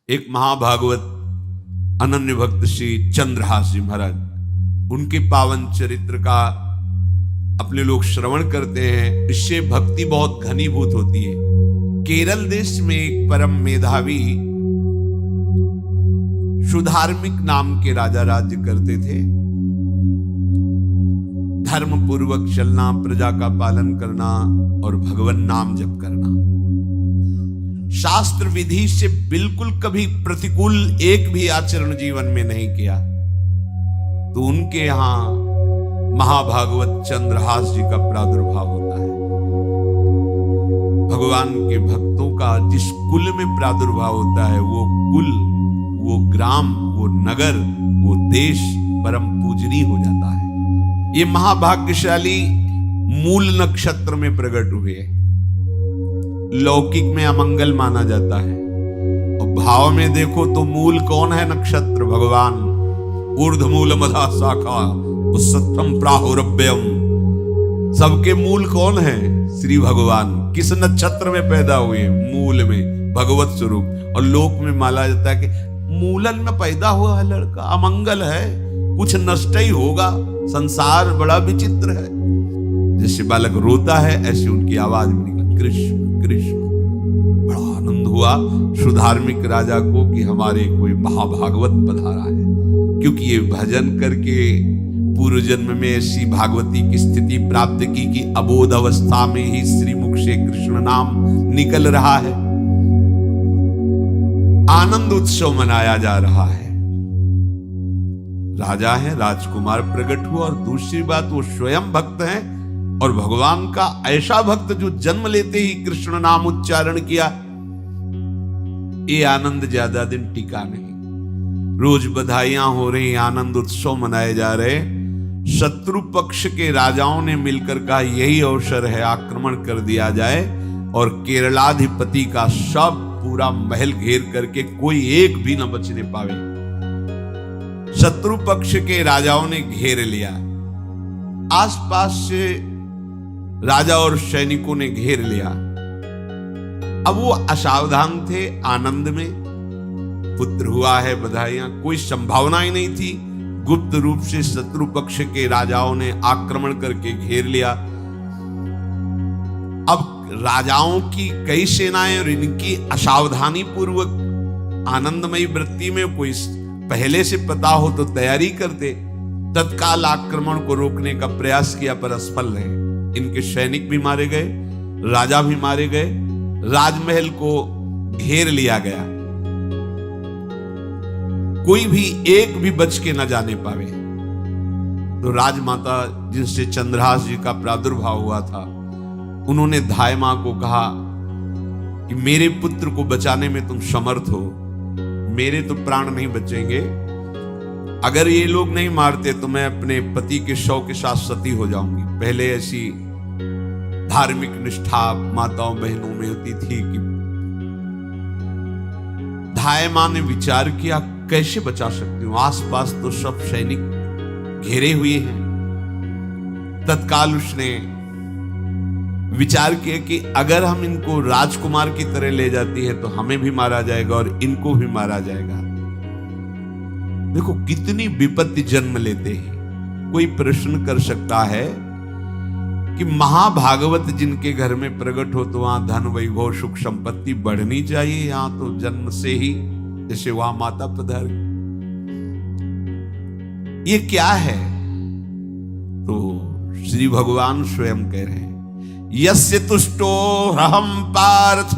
एक महाभागवत अनन्य भक्त श्री चंद्रहास जी महाराज, उनके पावन चरित्र का अपने लोग श्रवण करते हैं। इससे भक्ति बहुत घनीभूत होती है। केरल देश में एक परम मेधावी सुधार्मिक नाम के राजा राज्य करते थे। धर्म पूर्वक चलना, प्रजा का पालन करना और भगवान नाम जप करना, शास्त्र विधि से बिल्कुल कभी प्रतिकूल एक भी आचरण जीवन में नहीं किया। तो उनके यहां महाभागवत चंद्रहास जी का प्रादुर्भाव होता है। भगवान के भक्तों का जिस कुल में प्रादुर्भाव होता है, वो कुल, वो ग्राम, वो नगर, वो देश परम पूजनीय हो जाता है। ये महाभाग्यशाली मूल नक्षत्र में प्रकट हुए। लौकिक में अमंगल माना जाता है और भाव में देखो तो मूल कौन है? नक्षत्र भगवान। ऊर्ध्वमूल मधा शाखा सत्वम प्राहुरभ्यम। सबके मूल कौन है? श्री भगवान। किस नक्षत्र में पैदा हुए? मूल में, भगवत स्वरूप। और लोक में माना जाता है कि मूलन में पैदा हुआ है लड़का, अमंगल है, कुछ नष्ट ही होगा, संसार बड़ा विचित्र है। जैसे बालक रोता है ऐसे उनकी आवाज में निकला कृष्ण कृष्ण। बड़ा आनंद हुआ सुधार्मिक राजा को कि हमारे कोई महाभागवत पधारा है, क्योंकि ये भजन करके पूर्व जन्म में ऐसी भागवती की स्थिति प्राप्त की कि अबोध अवस्था में ही श्रीमुख से कृष्ण नाम निकल रहा है। आनंद उत्सव मनाया जा रहा है। राजा है, राजकुमार प्रकट हुआ। और दूसरी बात, वो स्वयं भक्त हैं और भगवान का ऐसा भक्त जो जन्म लेते ही कृष्ण नाम उच्चारण किया। ये आनंद ज्यादा दिन टिका नहीं। रोज बधाइयां हो रही, आनंद उत्सव मनाए जा रहे। शत्रु पक्ष के राजाओं ने मिलकर कहा यही अवसर है, आक्रमण कर दिया जाए और केरलाधिपति का सब पूरा महल घेर करके कोई एक भी न बचने पावे। शत्रु पक्ष के राजाओं ने घेर लिया। आसपास से राजा और सैनिकों ने घेर लिया। अब वो असावधान थे, आनंद में पुत्र हुआ है, बधाइयां, कोई संभावना ही नहीं थी। गुप्त रूप से शत्रु पक्ष के राजाओं ने आक्रमण करके घेर लिया। अब राजाओं की कई सेनाएं और इनकी असावधानी पूर्वक आनंदमयी वृत्ति में कोई पहले से पता हो तो तैयारी करते, तत्काल आक्रमण को रोकने का प्रयास किया पर असफल रहे। इनके सैनिक भी मारे गए, राजा भी मारे गए, राजमहल को घेर लिया गया, कोई भी एक भी बच के न जाने पावे। तो राजमाता जिनसे चंद्रहास जी का प्रादुर्भाव हुआ था, उन्होंने धाय मां को कहा कि मेरे पुत्र को बचाने में तुम समर्थ हो, मेरे तो प्राण नहीं बचेंगे। अगर ये लोग नहीं मारते तो मैं अपने पति के शव के साथ सती हो जाऊंगी। पहले ऐसी धार्मिक निष्ठा माताओं बहनों में होती थी कि धाय मां ने विचार किया कैसे बचा सकती हूं, आसपास तो सब सैनिक घेरे हुए हैं। तत्काल उसने विचार किया कि अगर हम इनको राजकुमार की तरह ले जाती है तो हमें भी मारा जाएगा और इनको भी मारा जाएगा। देखो कितनी विपत्ति जन्म लेते हैं। कोई प्रश्न कर सकता है कि महाभागवत जिनके घर में प्रकट हो तो वहां धन वैभव सुख संपत्ति बढ़नी चाहिए, यहां तो जन्म से ही जैसे वहां माता पधारी। ये क्या है? तो श्री भगवान स्वयं कह रहे हैं यस्य तुष्टो रहम पार्थ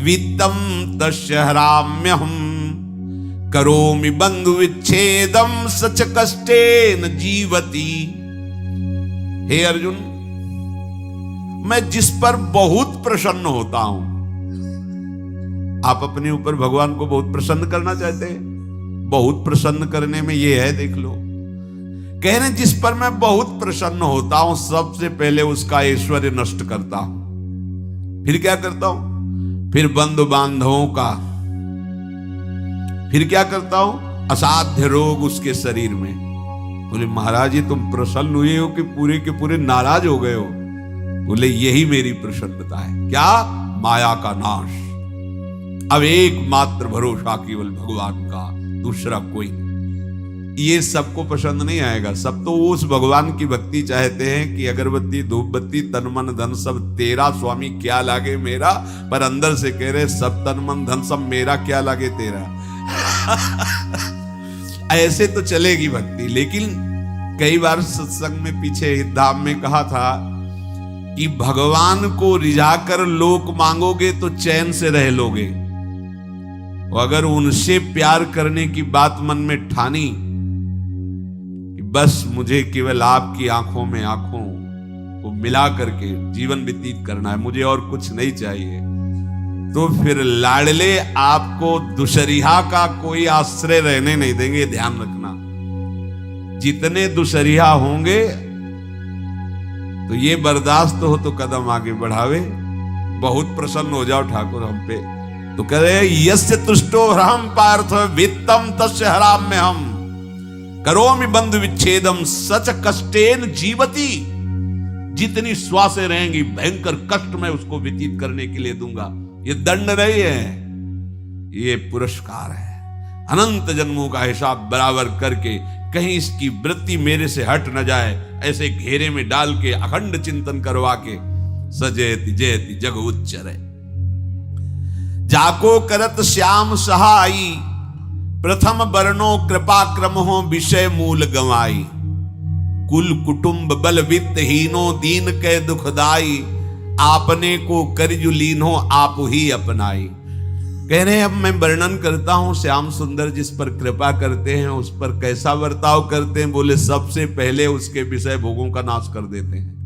वित्तम तस्य हराम्यहम् करोमि बंधु विच्छेदम सच कष्टेन जीवति। हे अर्जुन, मैं जिस पर बहुत प्रसन्न होता हूं, आप अपने ऊपर भगवान को बहुत प्रसन्न करना चाहते हैं? बहुत प्रसन्न करने में ये है, देख लो। कह रहे जिस पर मैं बहुत प्रसन्न होता हूं, सबसे पहले उसका ऐश्वर्य नष्ट करता हूं। फिर क्या करता हूं? फिर बंधु बांधवों का। फिर क्या करता हूं? असाध्य रोग उसके शरीर में। बोले महाराज जी तुम प्रसन्न हुए हो कि पूरे के पूरे नाराज हो गए हो? बोले यही मेरी प्रसन्नता है। क्या? माया का नाश। अब एकमात्र भरोसा केवल भगवान का, दूसरा कोई नहीं। ये सबको पसंद नहीं आएगा। सब तो उस भगवान की भक्ति चाहते हैं कि अगरबत्ती धूप बत्ती तन मन धन सब तेरा स्वामी, क्या लागे मेरा। पर अंदर से कह रहे सब तन मन धन सब मेरा, क्या लागे तेरा। ऐसे तो चलेगी भक्ति। लेकिन कई बार सत्संग में पीछे धाम में कहा था कि भगवान को रिझाकर लोक मांगोगे तो चैन से रह लोगे, अगर उनसे प्यार करने की बात मन में ठानी कि बस मुझे केवल आपकी आंखों में आंखों को मिला करके जीवन व्यतीत करना है, मुझे और कुछ नहीं चाहिए, तो फिर लाडले आपको दुशरिहा का कोई आश्रय रहने नहीं देंगे। ध्यान रखना, जितने दुशरिहा होंगे तो ये बर्दाश्त हो तो कदम आगे बढ़ावे। बहुत प्रसन्न हो जाओ ठाकुर हम पे तो कह रहे यस्य तुष्टो ह्रहम पार्थ वित्तम तस्य हराम में हम करोमि बंधु विच्छेदम सच कष्टेन जीवती। जितनी श्वासें रहेंगी भयंकर कष्ट मैं उसको व्यतीत करने के लिए दूंगा। ये दंड नहीं है, ये पुरस्कार है। अनंत जन्मों का हिसाब बराबर करके कहीं इसकी वृत्ति मेरे से हट न जाए, ऐसे घेरे में डाल के अखंड चिंतन करवा के सजयति जयति जग उच्चरे। जाको करत श्याम सहाई प्रथम बरनो कृपा क्रम हो विषय मूल गवाई। कुल कुटुंब बल वित्त हीनो दीन के दुखदाई। आपने को करजु लीनो आप ही अपनाई। कह रहे अब मैं वर्णन करता हूं श्याम सुंदर जिस पर कृपा करते हैं उस पर कैसा बर्ताव करते हैं। बोले सबसे पहले उसके विषय भोगों का नाश कर देते हैं।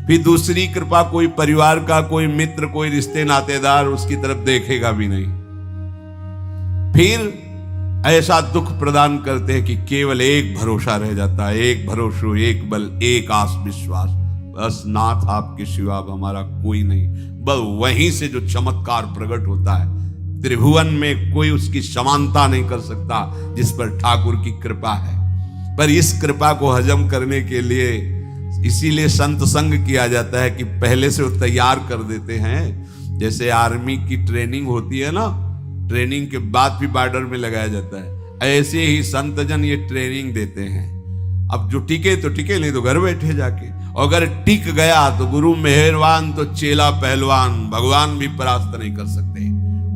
फिर दूसरी कृपा कोई परिवार का, कोई मित्र, कोई रिश्ते नातेदार उसकी तरफ देखेगा भी नहीं। फिर ऐसा दुख प्रदान करते हैं कि केवल एक भरोसा रह जाता है, एक भरोसा, एक बल, एक आस विश्वास, बस नाथ आपके सिवा हमारा कोई नहीं। बस वहीं से जो चमत्कार प्रकट होता है, त्रिभुवन में कोई उसकी समानता नहीं कर सकता जिस पर ठाकुर की कृपा है। पर इस कृपा को हजम करने के लिए इसीलिए संत संग किया जाता है कि पहले से वो तैयार कर देते हैं। जैसे आर्मी की ट्रेनिंग होती है ना, ट्रेनिंग के बाद भी बॉर्डर में लगाया जाता है, ऐसे ही संत जन ये ट्रेनिंग देते हैं। अब जो टिके तो टिके, नहीं तो घर बैठे जाके। अगर टिक गया तो गुरु मेहरबान, तो चेला पहलवान, भगवान भी परास्त नहीं कर सकते।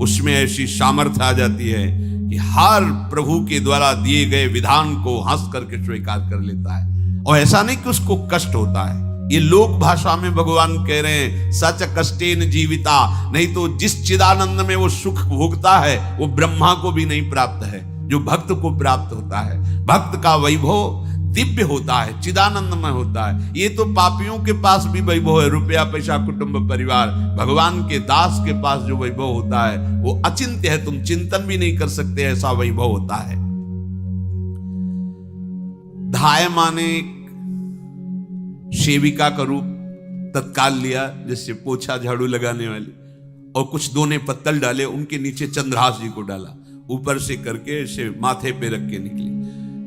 उसमें ऐसी सामर्थ्य आ जाती है कि हर प्रभु के द्वारा दिए गए विधान को हंस करके स्वीकार कर लेता है। और ऐसा नहीं कि उसको कष्ट होता है। ये लोक भाषा में भगवान कह रहे हैं सच कष्टेन जीविता। नहीं तो जिस चिदानंद में वो सुख भोगता है वो ब्रह्मा को भी नहीं प्राप्त है जो भक्त को प्राप्त होता है। भक्त का वैभव दिव्य होता है, चिदानंदमय होता है। ये तो पापियों के पास भी वैभव है, रुपया पैसा कुटुंब परिवार। भगवान के दास के पास जो वैभव होता है वो अचिंत्य है, तुम चिंतन भी नहीं कर सकते, ऐसा वैभव होता है। धाय माने सेविका का रूप तत्काल लिया, जिससे पोछा झाड़ू लगाने वाली, और कुछ दोने पत्तल डाले, उनके नीचे चंद्रहास जी को डाला, ऊपर से करके ऐसे माथे पे रख के निकली।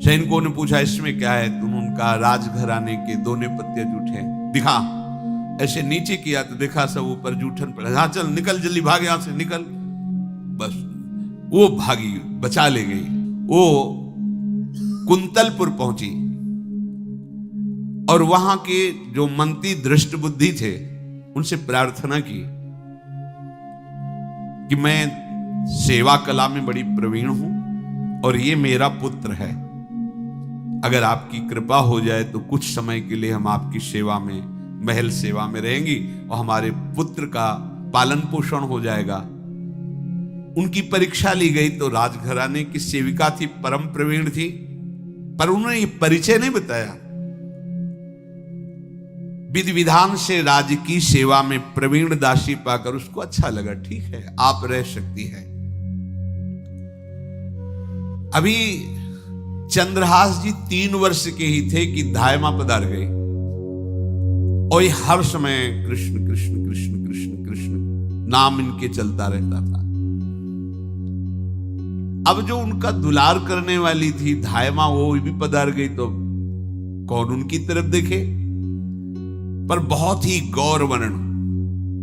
सैनिकों ने पूछा इसमें क्या है, तुम उनका राजघराने के दोने पत्ते जूठे दिखा। ऐसे नीचे किया तो देखा सब ऊपर जूठन पड़ा। हाँ चल निकल, जल्दी भाग यहां से निकल। बस वो भागी, बचा ले गई। वो कुंतलपुर पहुंची और वहां के जो मंत्री दृष्ट बुद्धि थे उनसे प्रार्थना की कि मैं सेवा कला में बड़ी प्रवीण हूं और ये मेरा पुत्र है, अगर आपकी कृपा हो जाए तो कुछ समय के लिए हम आपकी सेवा में, महल सेवा में रहेंगी और हमारे पुत्र का पालन पोषण हो जाएगा। उनकी परीक्षा ली गई तो राजघराने की सेविका थी, परम प्रवीण थी, पर उन्होंने ये परिचय नहीं बताया। विधि विधान से राज्य की सेवा में प्रवीण दासी पाकर उसको अच्छा लगा, ठीक है आप रह सकती है। अभी चंद्रहास जी 3 वर्ष के ही थे कि धायमा पधार गए और ये हर समय कृष्ण कृष्ण कृष्ण कृष्ण कृष्ण नाम इनके चलता रहता था। अब जो उनका दुलार करने वाली थी धायमा, वो भी पधार गई तो कौन उनकी तरफ देखे। पर बहुत ही गौर वर्ण,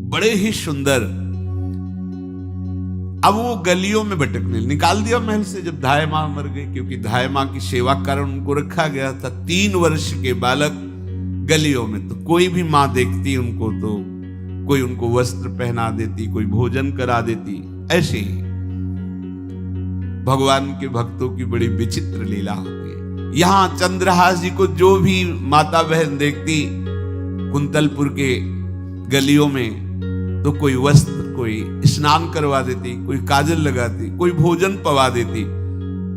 बड़े ही सुंदर। अब वो गलियों में भटकने, निकाल दिया महल से जब धाय माँ मर गई, क्योंकि धाय माँ की सेवा कारण उनको रखा गया था। 3 वर्ष के बालक गलियों में, तो कोई भी माँ देखती उनको तो कोई उनको वस्त्र पहना देती, कोई भोजन करा देती। ऐसे ही भगवान के भक्तों की बड़ी विचित्र लीला होती है। यहां चंद्रहास जी को जो भी माता बहन देखती कुंतलपुर के गलियों में, तो कोई वस्त्र, कोई स्नान करवा देती, कोई काजल लगाती, कोई भोजन पवा देती।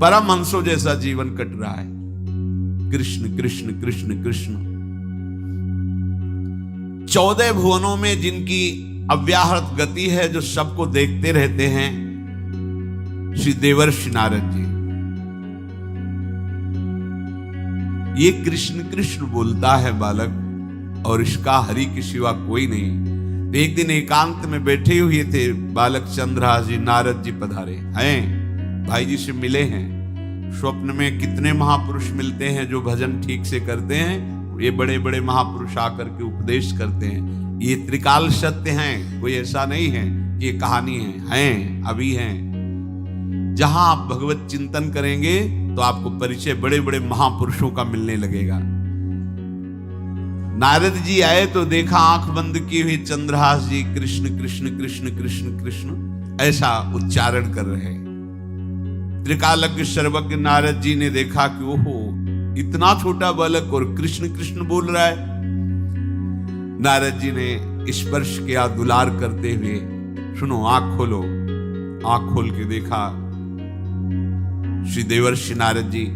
परमहंसों जैसा जीवन कट रहा है। कृष्ण कृष्ण कृष्ण कृष्ण। 14 भुवनों में जिनकी अव्याहत गति है, जो सबको देखते रहते हैं, श्री देवर्षि नारद जी। ये कृष्ण कृष्ण बोलता है बालक, और इसका हरि के सिवा कोई नहीं। एक दिन एकांत में बैठे हुए थे बालक चंद्रहास जी, नारद जी पधारे हैं, भाई जी से मिले हैं। स्वप्न में कितने महापुरुष मिलते हैं जो भजन ठीक से करते हैं। ये बड़े बड़े महापुरुष आकर के उपदेश करते हैं। ये त्रिकाल सत्य हैं, कोई ऐसा नहीं है कि ये कहानी हैं, अभी हैं। जहां आप भगवत चिंतन करेंगे तो आपको परिचय बड़े बड़े महापुरुषों का मिलने लगेगा। नारद जी आए तो देखा आंख बंद की हुई चंद्रहास जी कृष्ण कृष्ण कृष्ण कृष्ण कृष्ण ऐसा उच्चारण कर रहे हैं। त्रिकालज्ञ सर्वज्ञ नारद जी ने देखा कि ओहो, इतना छोटा बालक और कृष्ण कृष्ण बोल रहा है। नारद जी ने स्पर्श किया दुलार करते हुए, सुनो आंख खोलो। आंख खोल के देखा श्री देवर्षि नारद जी।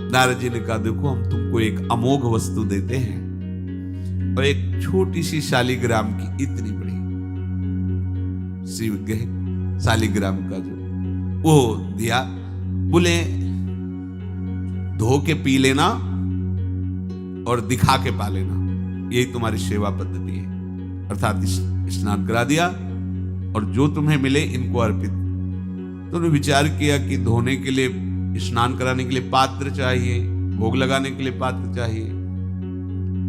नारद जी ने कहा, देखो हम तुमको एक अमोघ वस्तु देते हैं, और एक छोटी सी शालिग्राम की इतनी बड़ी शालिग्राम का जो वो दिया। बोले धो के पी लेना और दिखा के पा लेना, यही तुम्हारी सेवा पद्धति है। अर्थात स्नान करा दिया और जो तुम्हें मिले इनको अर्पित। तो उन्होंने विचार किया कि धोने के लिए, स्नान कराने के लिए पात्र चाहिए, भोग लगाने के लिए पात्र चाहिए।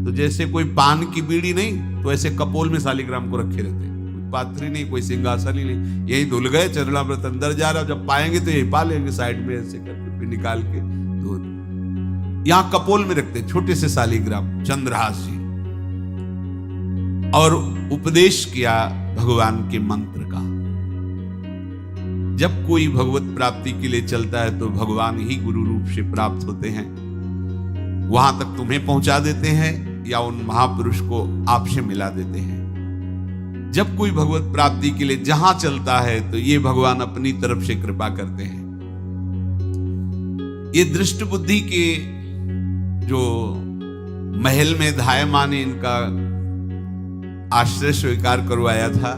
तो जैसे कोई पान की बीड़ी नहीं, तो ऐसे कपोल में शालिग्राम को रखे रहते, कोई पात्र ही नहीं, कोई सिंहासन ही नहीं। यही धुल गए, चरणामृत अंदर जा रहा, जब पाएंगे तो यही पा लेंगे, साइड में ऐसे करके फिर निकाल के धो। यहां कपोल में रखते छोटे से शालिग्राम चंद्रहास जी, और उपदेश किया भगवान के मंत्र का। जब कोई भगवत प्राप्ति के लिए चलता है तो भगवान ही गुरु रूप से प्राप्त होते हैं, वहां तक तुम्हें पहुंचा देते हैं या उन महापुरुष को आपसे मिला देते हैं। जब कोई भगवत प्राप्ति के लिए जहां चलता है तो ये भगवान अपनी तरफ से कृपा करते हैं। ये दृष्ट बुद्धि के जो महल में धाय माँ ने इनका आश्रय स्वीकार करवाया था,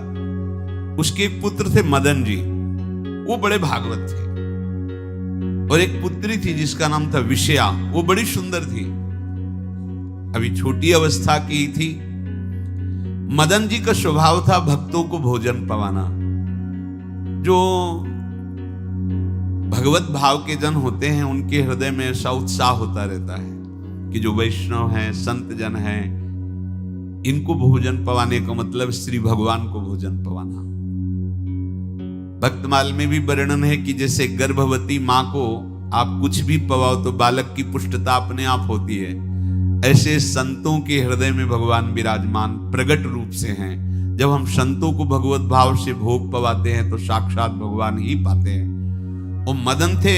उसके एक पुत्र थे मदन जी, वो बड़े भागवत थे। और एक पुत्री थी जिसका नाम था विषया, वो बड़ी सुंदर थी, अभी छोटी अवस्था की थी। मदन जी का स्वभाव था भक्तों को भोजन पवाना। जो भगवत भाव के जन होते हैं उनके हृदय में ऐसा उत्साह होता रहता है कि जो वैष्णव हैं, संत जन हैं, इनको भोजन पवाने का मतलब श्री भगवान को भोजन पवाना। भक्तमाल में भी वर्णन है कि जैसे गर्भवती मां को आप कुछ भी पवाओ तो बालक की पुष्टता अपने आप होती है, ऐसे संतों के हृदय में भगवान विराजमान प्रगट रूप से हैं। जब हम संतों को भगवत भाव से भोग पवाते हैं तो साक्षात भगवान ही पाते हैं। वो मदन थे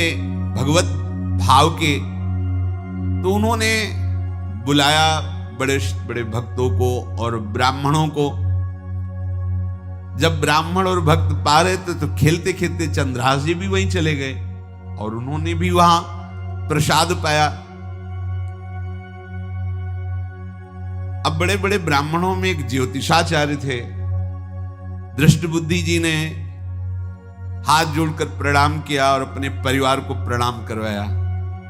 भगवत भाव के, तो उन्होंने बुलाया बड़े बड़े भक्तों को और ब्राह्मणों को। जब ब्राह्मण और भक्त पा रहे थे तो खेलते खेलते चंद्रहास जी भी वहीं चले गए और उन्होंने भी वहां प्रसाद पाया। अब बड़े बड़े ब्राह्मणों में एक ज्योतिषाचार्य थे। दृष्ट बुद्धि जी ने हाथ जोड़कर प्रणाम किया और अपने परिवार को प्रणाम करवाया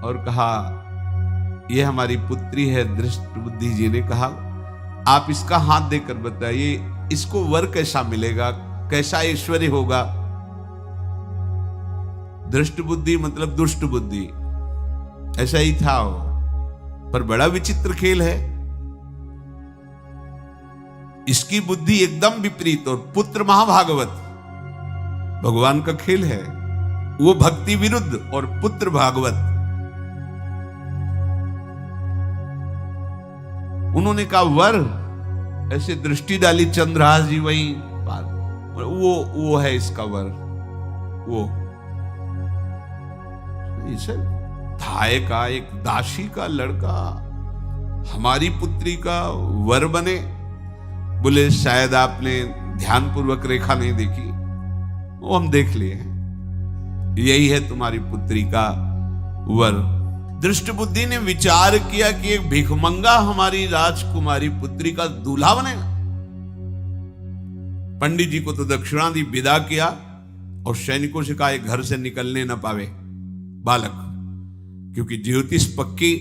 और कहा, यह हमारी पुत्री है। दृष्ट बुद्धि जी ने कहा, आप इसका हाथ देकर बताइए इसको वर कैसा मिलेगा, कैसा ऐश्वर्य होगा। दृष्ट बुद्धि मतलब दुष्ट बुद्धि, ऐसा ही था वो। पर बड़ा विचित्र खेल है, इसकी बुद्धि एकदम विपरीत और पुत्र महाभागवत। भगवान का खेल है। वो भक्ति विरुद्ध और पुत्र भागवत। उन्होंने कहा वर, ऐसे दृष्टि डाली चंद्रहास जी वहीं पार, वो है इसका वर। वो इसे धाय का एक दासी का लड़का हमारी पुत्री का वर बने। बोले शायद आपने ध्यानपूर्वक रेखा नहीं देखी, वो हम देख लिए हैं, यही है तुम्हारी पुत्री का वर। दृष्ट बुद्धि ने विचार किया कि एक भिखमंगा हमारी राजकुमारी पुत्री का दूल्हा बनेगा। पंडित जी को तो दक्षिणा दी, विदा किया और सैनिकों से कहा घर से निकलने न पावे बालक, क्योंकि ज्योतिष पक्की,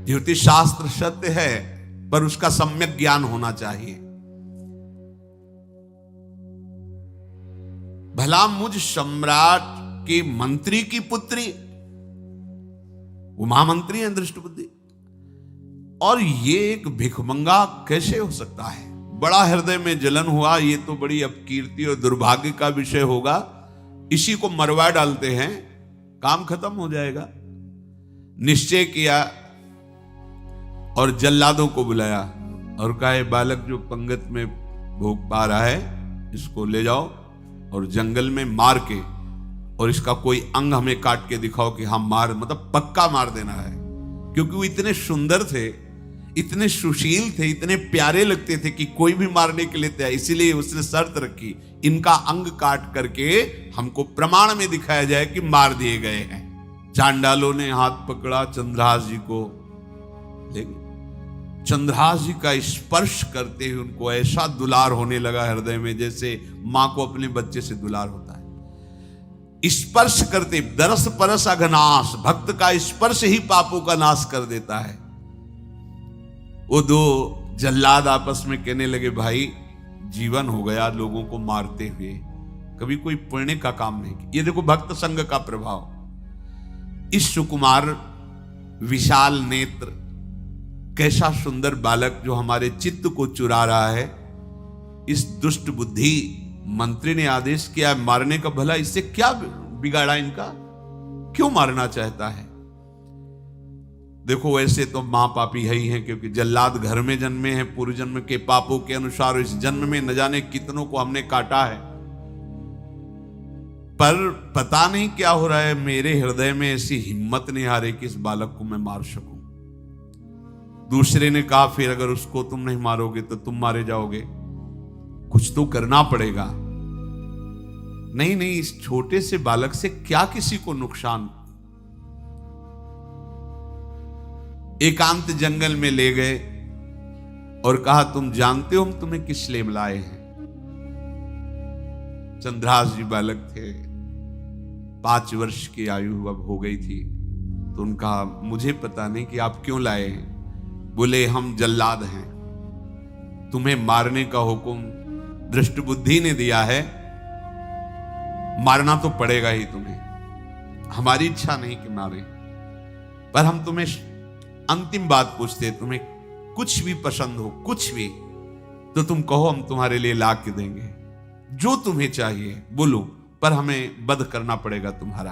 ज्योतिष शास्त्र सत्य है, पर उसका सम्यक ज्ञान होना चाहिए। भला मुझ सम्राट के मंत्री की पुत्री, वो महामंत्री हैं दृष्ट बुद्धि, और ये एक भिखमंगा कैसे हो सकता है? बड़ा हृदय में जलन हुआ, ये तो बड़ी अपकीर्ति और दुर्भाग्य का विषय होगा, इसी को मरवा डालते हैं, काम खत्म हो जाएगा। निश्चय किया और जल्लादों को बुलाया और कहा ये बालक जो पंगत में भोग पा रहा है, इसको ले जाओ और जंगल में मार के, और इसका कोई अंग हमें काट के दिखाओ कि हम मार, मतलब पक्का मार देना है। क्योंकि वो इतने सुंदर थे, इतने सुशील थे, इतने प्यारे लगते थे कि कोई भी मारने के लिए तैयार। इसीलिए उसने शर्त रखी, इनका अंग काट करके हमको प्रमाण में दिखाया जाए कि मार दिए गए हैं। चांडालों ने हाथ पकड़ा चंद्रहास जी को, लेकिन चंद्रहास जी का स्पर्श करते हुए उनको ऐसा दुलार होने लगा हृदय में, जैसे मां को अपने बच्चे से दुलार होता है। स्पर्श करते, दरस परस अघनाश, भक्त का स्पर्श ही पापों का नाश कर देता है। वो दो जल्लाद आपस में कहने लगे भाई जीवन हो गया लोगों को मारते हुए, कभी कोई पुण्य का काम नहीं किया। ये देखो भक्त संग का प्रभाव। इस सुकुमार विशाल नेत्र, कैसा सुंदर बालक जो हमारे चित्त को चुरा रहा है, इस दुष्ट बुद्धि मंत्री ने आदेश किया मारने का। भला इससे क्या बिगाड़ा इनका, क्यों मारना चाहता है? देखो वैसे तो मां पापी है ही है, क्योंकि जल्लाद घर में जन्मे हैं, पूर्व जन्म के पापों के अनुसार इस जन्म में न जाने कितनों को हमने काटा है। पर पता नहीं क्या हो रहा है, मेरे हृदय में ऐसी हिम्मत नहीं आ रही कि इस बालक को मैं मार सकूं। दूसरे ने कहा फिर अगर उसको तुम नहीं मारोगे तो तुम मारे जाओगे, कुछ तो करना पड़ेगा। नहीं नहीं, इस छोटे से बालक से क्या किसी को नुकसान। एकांत जंगल में ले गए और कहा तुम जानते हो हम तुम्हें किस लिए बुलाए हैं? चंद्रहास जी बालक थे, 5 वर्ष की आयु अब हो गई थी, तो उनका मुझे पता नहीं कि आप क्यों लाए हैं। बोले हम जल्लाद हैं, तुम्हें मारने का हुक्म दृष्ट बुद्धि ने दिया है, मारना तो पड़ेगा ही तुम्हें। हमारी इच्छा नहीं कि मारे, पर हम तुम्हें अंतिम बात पूछते, तुम्हें कुछ भी पसंद हो, कुछ भी, तो तुम कहो, हम तुम्हारे लिए ला के देंगे जो तुम्हें चाहिए, बोलो, पर हमें वध करना पड़ेगा तुम्हारा।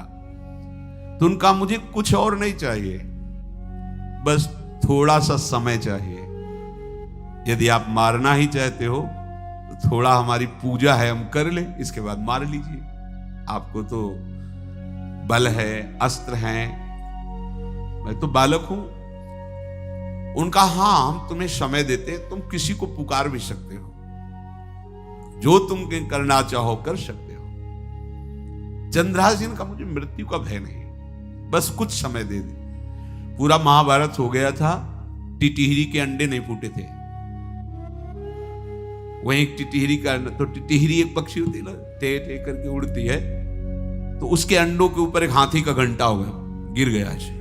तो उनका मुझे कुछ और नहीं चाहिए, बस थोड़ा सा समय चाहिए। यदि आप मारना ही चाहते हो तो थोड़ा हमारी पूजा है हम कर ले, इसके बाद मार लीजिए। आपको तो बल है, अस्त्र हैं, मैं तो बालक हूं। उनका हाँ हम तुम्हें समय देते, तुम किसी को पुकार भी सकते हो, जो तुम करना चाहो कर सकते हो। चंद्रहास जी ने कहा मुझे मृत्यु का भय नहीं, बस कुछ समय दे दे। पूरा महाभारत हो गया था, टिटिहरी के अंडे नहीं फूटे थे। वहीं एक टिटिहरी का, तो टिटिहरी एक पक्षी होती है ना, टे टे करके उड़ती है, तो उसके अंडों के ऊपर एक हाथी का घंटा हो गया, गिर गया ऐसे।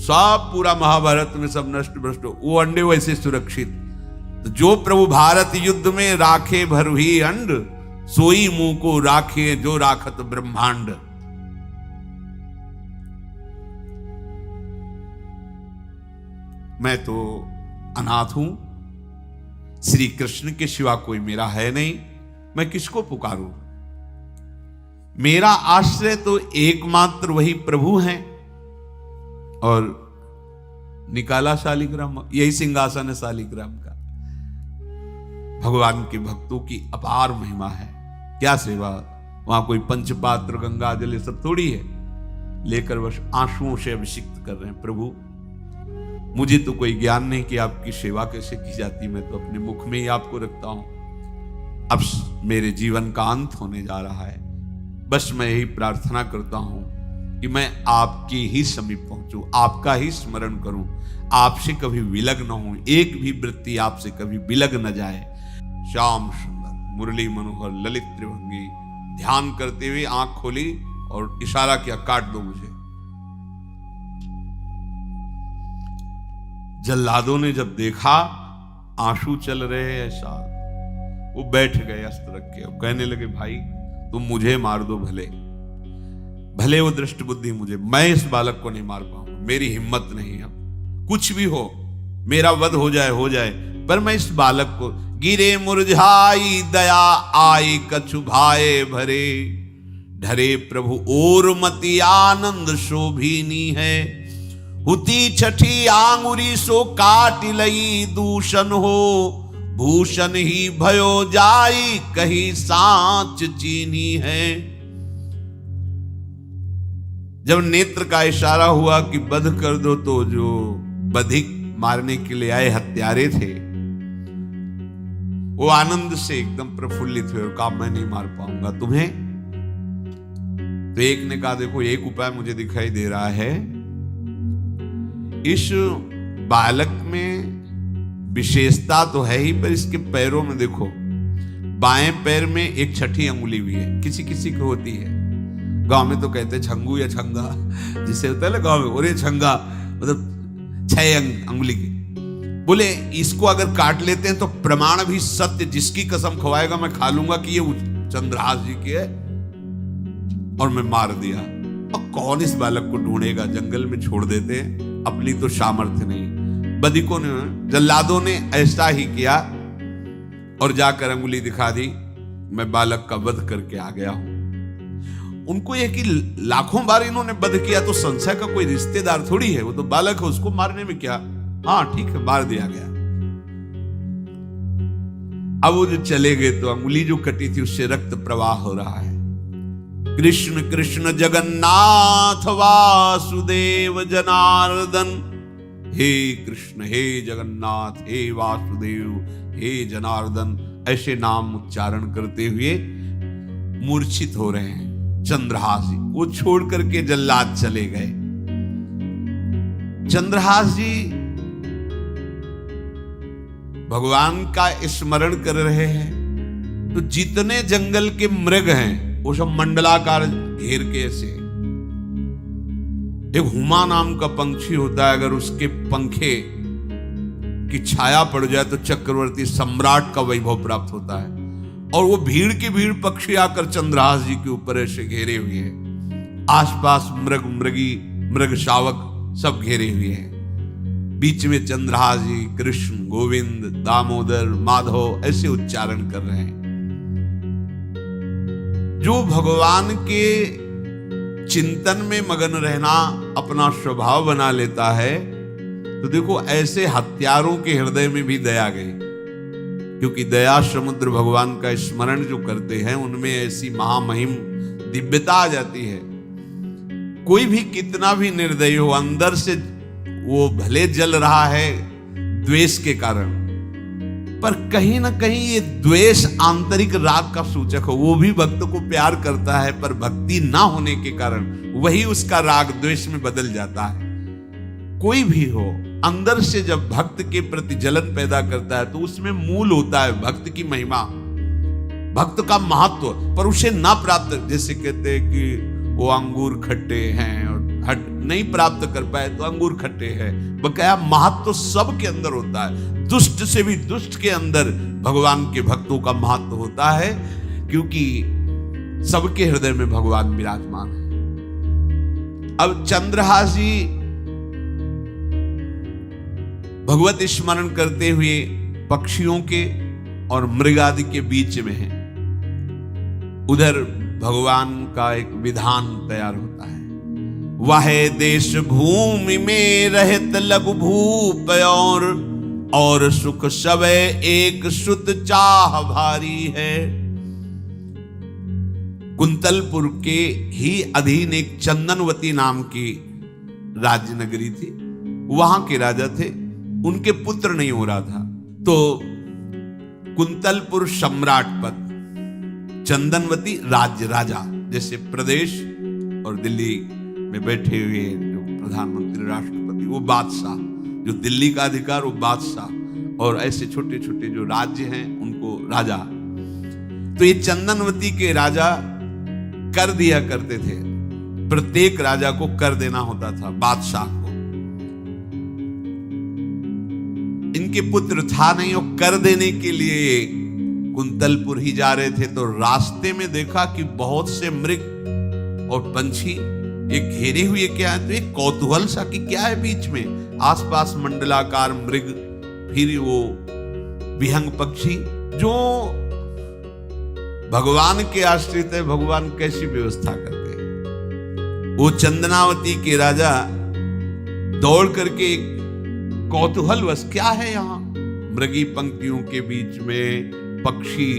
सब पूरा महाभारत में सब नष्ट भ्रष्ट, वो अंडे वैसे सुरक्षित। तो जो प्रभु भारत युद्ध में राखे भरही अंड, सोई मुंह को राखे जो राखत ब्रह्मांड। मैं तो अनाथ हूं, श्री कृष्ण के सिवा कोई मेरा है नहीं, मैं किसको पुकारूं? मेरा आश्रय तो एकमात्र वही प्रभु हैं। और निकाला शालिग्राम, यही सिंहासन है शालिग्राम का। भगवान के भक्तों की अपार महिमा है। क्या सेवा, वहां कोई पंचपात्र गंगा जल सब थोड़ी है, लेकर बस आंसुओं से अभिषिक्त कर रहे हैं। प्रभु मुझे तो कोई ज्ञान नहीं कि आपकी सेवा कैसे की जाती, मैं तो अपने मुख में ही आपको रखता हूं। अब मेरे जीवन का अंत होने जा रहा है, बस मैं यही प्रार्थना करता हूं कि मैं आपके ही समीप पहुंचूं, आपका ही स्मरण करूं, आपसे कभी विलग न हूं, एक भी वृत्ति आपसे कभी विलग न जाए। श्याम सुंदर मुरली मनोहर ललित त्रिभंगी ध्यान करते हुए आंख खोली और इशारा किया, काट दो मुझे। जल्लादों ने जब देखा आंसू चल रहे हैं ऐसा, वो बैठ गए अस्त्र रख के, कहने लगे भाई तुम मुझे मार दो, भले वो दृष्ट बुद्धि मुझे, मैं इस बालक को नहीं मार पाऊंगा, मेरी हिम्मत नहीं। अब कुछ भी हो, मेरा वध हो जाए, पर मैं इस बालक को, गिरे मुरझाई दया आई कछु भाए भरे, ढरे प्रभु और मति आनंद शोभिनी है, हुती छठी आंगुरी सो काट लई दूषण हो, भूषण ही भयो जाई कही सांच चीनी है। जब नेत्र का इशारा हुआ कि वध कर दो, तो जो बधिक मारने के लिए आए हत्यारे थे वो आनंद से एकदम प्रफुल्लित हुए और कहा मैं नहीं मार पाऊंगा तुम्हें। तो एक ने कहा देखो एक उपाय मुझे दिखाई दे रहा है, इस बालक में विशेषता तो है ही, पर इसके पैरों में देखो, बाएं पैर में एक छठी अंगुली भी है, किसी किसी को होती है। गांव में तो कहते हैं छंगू या छंगा, जिसे होता है ना गांव में, और ये छंगा मतलब 6 अंगुली की। बोले इसको अगर काट लेते हैं तो प्रमाण भी सत्य, जिसकी कसम खवाएगा मैं खा लूंगा कि ये चंद्रहास जी की है, और मैं मार दिया। और कौन इस बालक को ढूंढेगा, जंगल में छोड़ देते हैं, अपनी तो सामर्थ्य नहीं। बदिकों ने, जल्लादों ने ऐसा ही किया और जाकर अंगुली दिखा दी, मैं बालक का वध करके आ गया हूं। उनको यह कि लाखों बार इन्होंने वध किया तो संशय का कोई रिश्तेदार थोड़ी है, वो तो बालक है, उसको मारने में क्या, हाँ ठीक है मार दिया गया। अब वो जो चले गए तो अंगुली जो कटी थी उससे रक्त प्रवाह हो रहा है। कृष्ण कृष्ण जगन्नाथ वासुदेव जनार्दन, हे कृष्ण हे जगन्नाथ हे वासुदेव हे जनार्दन, ऐसे नाम उच्चारण करते हुए मूर्छित हो रहे हैं चंद्रहास जी। वो छोड़ करके जल्लाद चले गए। चंद्रहास जी भगवान का स्मरण कर रहे हैं, तो जितने जंगल के मृग हैं वो सब मंडलाकार घेर के ऐसे। एक हुमा नाम का पंछी होता है, अगर उसके पंखे की छाया पड़ जाए तो चक्रवर्ती सम्राट का वैभव प्राप्त होता है। और वो भीड़ की भीड़ पक्षी आकर चंद्रहास जी के ऊपर ऐसे घेरे हुए हैं, आसपास मृग मृगी मृग शावक सब घेरे हुए हैं। बीच में चंद्रहास जी कृष्ण गोविंद दामोदर माधव ऐसे उच्चारण कर रहे हैं। जो भगवान के चिंतन में मगन रहना अपना स्वभाव बना लेता है, तो देखो ऐसे हत्यारों के हृदय में भी दया गई, क्योंकि दया समुद्र भगवान का स्मरण जो करते हैं उनमें ऐसी महामहिम दिव्यता आ जाती है। कोई भी कितना भी निर्दयी हो, अंदर से वो भले जल रहा है द्वेष के कारण, पर कहीं ना कहीं ये द्वेष आंतरिक राग का सूचक हो। वो भी भक्त को प्यार करता है, पर भक्ति ना होने के कारण वही उसका राग द्वेष में बदल जाता है। कोई भी हो, अंदर से जब भक्त के प्रति जलन पैदा करता है तो उसमें मूल होता है भक्त की महिमा, भक्त का महत्व, पर उसे ना प्राप्त, जैसे कहते हैं कि वो अंगूर खट्टे हैं और हट नहीं प्राप्त कर पाए तो अंगूर खट्टे हैं। बकाया महत्व तो सबके अंदर होता है, दुष्ट से भी दुष्ट के अंदर भगवान के भक्तों का महत्व होता है, क्योंकि सबके हृदय में भगवान विराजमान है। अब चंद्रहास जी भगवत स्मरण करते हुए पक्षियों के और मृग आदि के बीच में हैं। उधर भगवान का एक विधान तैयार होता है। वह देश भूमि में रहत लघु भूप और सुख सब एक सुत चाह भारी है। कुंतलपुर के ही अधीन एक चंदनवती नाम की राज्य नगरी थी। वहां के राजा थे, उनके पुत्र नहीं हो रहा था, तो कुंतलपुर सम्राट पद, चंदनवती राज्य राजा, जैसे प्रदेश और दिल्ली में बैठे हुए जो प्रधानमंत्री राष्ट्रपति वो बादशाह, जो दिल्ली का अधिकार वो बादशाह, और ऐसे छोटे छोटे जो राज्य हैं उनको राजा। तो ये चंदनवती के राजा कर दिया करते थे, प्रत्येक राजा को कर देना होता था बादशाह को। इनके पुत्र था नहीं, और कर देने के लिए कुंतलपुर ही जा रहे थे, तो रास्ते में देखा कि बहुत से मृग और पंछी एक घेरे हुए क्या है, तो एक कौतूहल सा कि क्या है बीच में, आसपास मंडलाकार मृग, फिर वो विहंग पक्षी जो भगवान के आश्रित है, भगवान कैसी व्यवस्था करते हैं। वो चंदनावती के राजा दौड़ करके कौतूहलवश, क्या है यहां, मृगी पंक्तियों के बीच में पक्षी,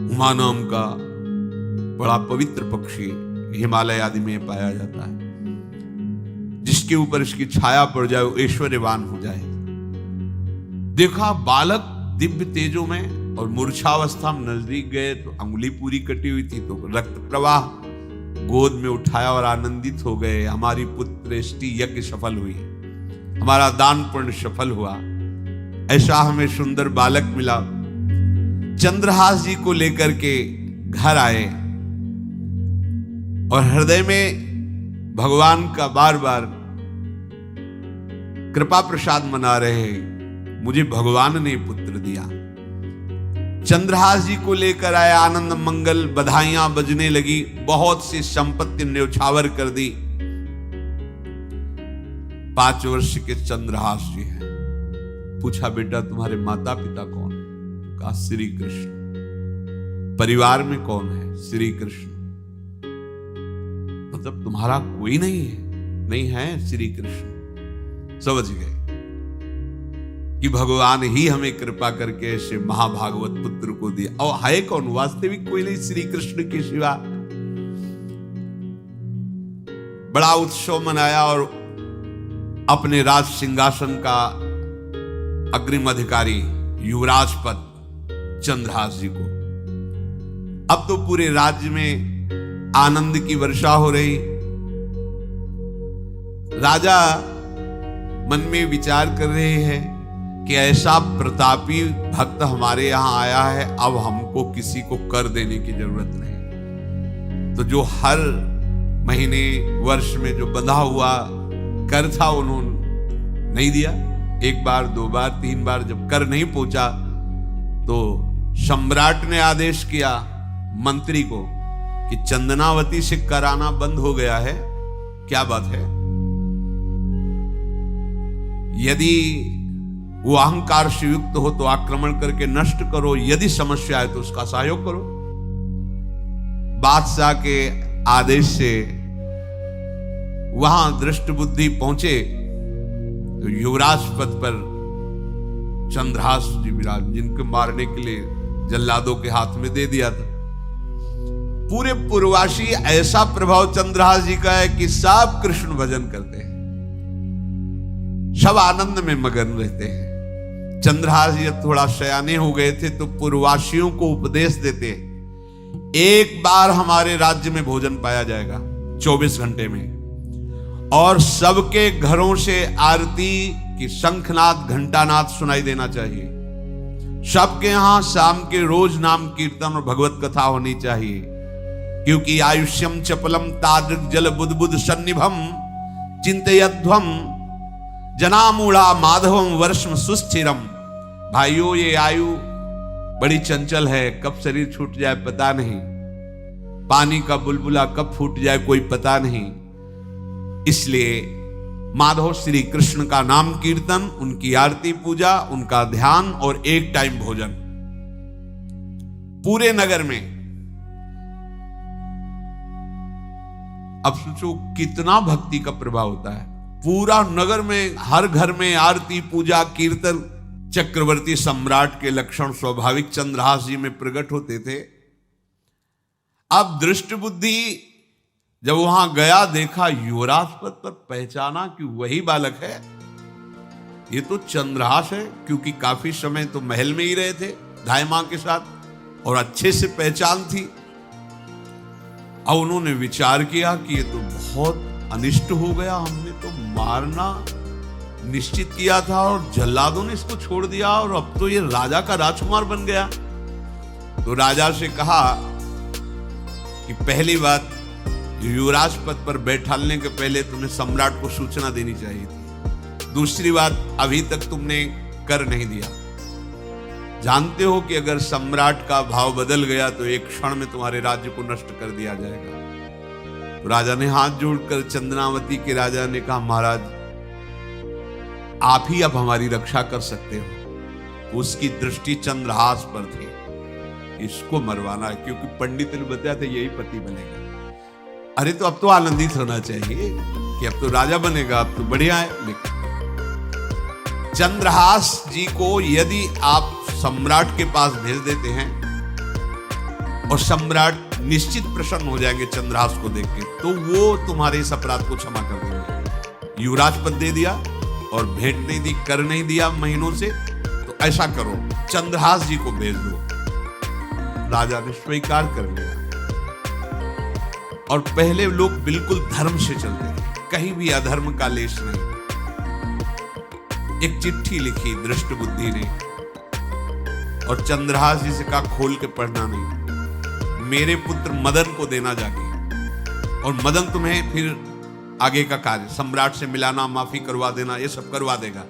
हुमा नाम का बड़ा पवित्र पक्षी हिमालय आदि में पाया जाता है, जिसके ऊपर इसकी छाया पड़ जाए वो ऐश्वर्यवान हो जाए। देखा बालक दिव्य तेजों में, और मूर्छावस्था में नजदीक गए तो अंगुली पूरी कटी हुई थी, तो रक्त प्रवाह, गोद में उठाया और आनंदित हो गए, हमारी पुत्रेष्टि यज्ञ सफल हुई, हमारा दान पुण्य सफल हुआ, ऐसा हमें सुंदर बालक मिला। चंद्रहास जी को लेकर के घर आए और हृदय में भगवान का बार बार कृपा प्रसाद मना रहे, मुझे भगवान ने पुत्र दिया। चंद्रहास जी को लेकर आए, आनंद मंगल बधाइयां बजने लगी, बहुत सी संपत्ति न्यौछावर कर दी। 5 वर्ष के चंद्रहास जी हैं। पूछा बेटा तुम्हारे माता पिता कौन है? कहा श्री कृष्ण। परिवार में कौन है? श्री कृष्ण। मतलब तुम्हारा कोई नहीं है? नहीं है, श्री कृष्ण। समझ गए कि भगवान ही हमें कृपा करके ऐसे महाभागवत पुत्र को दिया। और है कौन? वास्तविक कोई नहीं, श्री कृष्ण के सिवा। बड़ा उत्सव मनाया और अपने राज सिंहासन का अग्रिम अधिकारी युवराज पद चंद्रहास जी को। अब तो पूरे राज्य में आनंद की वर्षा हो रही। राजा मन में विचार कर रहे हैं कि ऐसा प्रतापी भक्त हमारे यहां आया है, अब हमको किसी को कर देने की जरूरत नहीं। तो जो हर महीने वर्ष में जो बंधा हुआ कर था उन्होंने नहीं दिया। 1 बार 2 बार 3 बार जब कर नहीं पहुंचा तो सम्राट ने आदेश किया मंत्री को कि चंदनावती से कराना बंद हो गया है। क्या बात है? यदि वो अहंकार से युक्त हो तो आक्रमण करके नष्ट करो, यदि समस्या है तो उसका सहयोग करो। बादशाह के आदेश से वहां दृष्ट बुद्धि पहुंचे तो युवराज पद पर चंद्रहास जी विराज, जिनको मारने के लिए जल्लादों के हाथ में दे दिया था। पूरे पूर्वासी ऐसा प्रभाव चंद्रहास जी का है कि सब कृष्ण भजन करते हैं, सब आनंद में मगन रहते हैं। चंद्रहास जी थोड़ा सयाने हो गए थे तो पूर्ववासियों को उपदेश देते, एक बार हमारे राज्य में भोजन पाया जाएगा 24 घंटे में, और सबके घरों से आरती की शंखनाद घंटानाद सुनाई देना चाहिए। सबके यहां शाम के रोज नाम कीर्तन और भगवत कथा होनी चाहिए, क्योंकि आयुष्यम चपलम तादृक जल बुद्बुद सन्निभम चिंतयध्वम जनामूढ़ा माधवम वर्षम सुस्थिरम। भाइयों, ये आयु बड़ी चंचल है, कब शरीर छूट जाए पता नहीं, पानी का बुलबुला कब फूट जाए कोई पता नहीं। इसलिए माधव श्री कृष्ण का नाम कीर्तन, उनकी आरती पूजा, उनका ध्यान और एक टाइम भोजन। पूरे नगर में अब सोचो कितना भक्ति का प्रभाव होता है। पूरा नगर में, हर घर में आरती, पूजा, कीर्तन चक्रवर्ती सम्राट के लक्षण स्वाभाविक चंद्रहास जी में प्रकट होते थे। अब दृष्ट बुद्धि जब वहां गया, देखा युवराज पद पर, पहचाना कि वही बालक है, ये तो चंद्रहास है, क्योंकि काफी समय तो महल में ही रहे थे धाय मां के साथ और अच्छे से पहचान थी। अब उन्होंने विचार किया कि ये तो बहुत अनिष्ट हो गया, हमने तो मारना निश्चित किया था और जल्लादों ने इसको छोड़ दिया और अब तो ये राजा का राजकुमार बन गया। तो राजा से कहा कि पहली बात, युवराज पद पर बैठालने के पहले तुम्हें सम्राट को सूचना देनी चाहिए थी। दूसरी बात, अभी तक तुमने कर नहीं दिया। जानते हो कि अगर सम्राट का भाव बदल गया तो एक क्षण में तुम्हारे राज्य को नष्ट कर दिया जाएगा। तो राजा ने हाथ जोड़कर चंद्रावती के राजा ने कहा, महाराज आप ही अब हमारी रक्षा कर सकते हो। उसकी दृष्टि चंद्रहास पर थी, इसको मरवाना है, क्योंकि पंडित ने बताया था यही पति बनेगा। अरे तो अब तो आनंदित होना चाहिए कि अब तो राजा बनेगा, अब तो बढ़िया है। लेकिन चंद्रहास जी को यदि आप सम्राट के पास भेज देते हैं और सम्राट निश्चित प्रसन्न हो जाएंगे चंद्रहास को देख के, तो वो तुम्हारे इस अपराध को क्षमा कर देंगे। युवराज पद दे दिया और भेंट नहीं दी, कर नहीं दिया महीनों से, तो ऐसा करो चंद्रहास जी को भेज दो। राजा ने स्वीकार कर लिया। और पहले लोग बिल्कुल धर्म से चलते थे, कहीं भी अधर्म का लेश नहीं। एक चिट्ठी लिखी दृष्ट बुद्धि ने और चंद्रहास जी से कहा, खोल के पढ़ना नहीं, मेरे पुत्र मदन को देना जाके, और मदन तुम्हें फिर आगे का कार्य, सम्राट से मिलाना, माफी करवा देना, ये सब करवा देगा।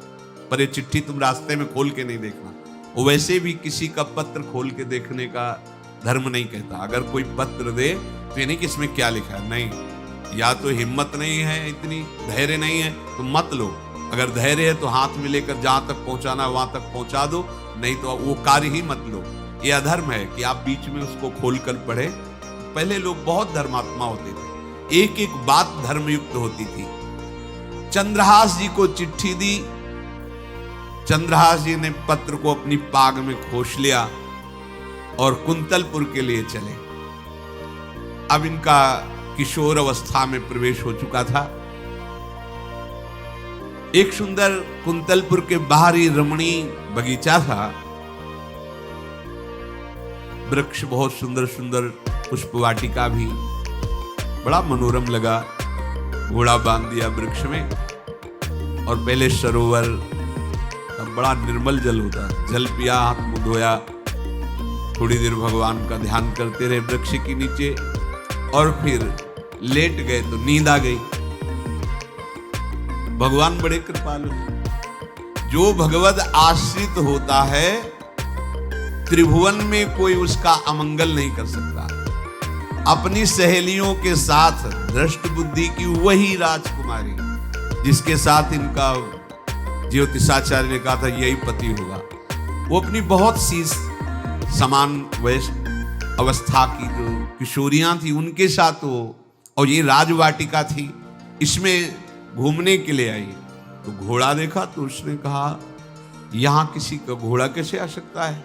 पर ये चिट्ठी तुम रास्ते में खोल के नहीं देखना। वो वैसे भी किसी का पत्र खोल के देखने का धर्म नहीं कहता। अगर कोई पत्र दे तो ये नहीं कि इसमें क्या लिखा है, नहीं, या तो हिम्मत नहीं है, इतनी धैर्य नहीं है तो मत लो। अगर धैर्य है तो हाथ में लेकर जहां तक पहुंचाना वहां तक पहुंचा दो, नहीं तो वो कार्य ही मत लो। ये अधर्म है कि आप बीच में उसको खोलकर पढ़े। पहले लोग बहुत धर्मात्मा होते थे, एक एक बात धर्मयुक्त होती थी। चंद्रहास जी को चिट्ठी दी, चंद्रहास जी ने पत्र को अपनी पाग में खोस लिया और कुंतलपुर के लिए चले। अब इनका किशोर अवस्था में प्रवेश हो चुका था। एक सुंदर कुंतलपुर के बाहरी रमणीय बगीचा था, वृक्ष बहुत सुंदर सुंदर, पुष्पवाटिका भी, बड़ा मनोरम लगा। घोड़ा बांध दिया वृक्ष में और पहले सरोवर, तब बड़ा निर्मल जल होता, जल पिया, हाथ मुंह धोया, थोड़ी देर भगवान का ध्यान करते रहे वृक्ष के नीचे और फिर लेट गए तो नींद आ गई। भगवान बड़े कृपालु हैं। जो भगवत आश्रित होता है त्रिभुवन में कोई उसका अमंगल नहीं कर सकता। अपनी सहेलियों के साथ दृष्ट बुद्धि की वही राजकुमारी जिसके साथ इनका ज्योतिषाचार्य ने कहा था यही पति होगा, वो अपनी बहुत सी समान वयस्क अवस्था की जो किशोरियां थी उनके साथ वो, और ये राजवाटिका थी, इसमें घूमने के लिए आई। तो घोड़ा देखा तो उसने कहा यहां किसी का घोड़ा कैसे आ सकता है,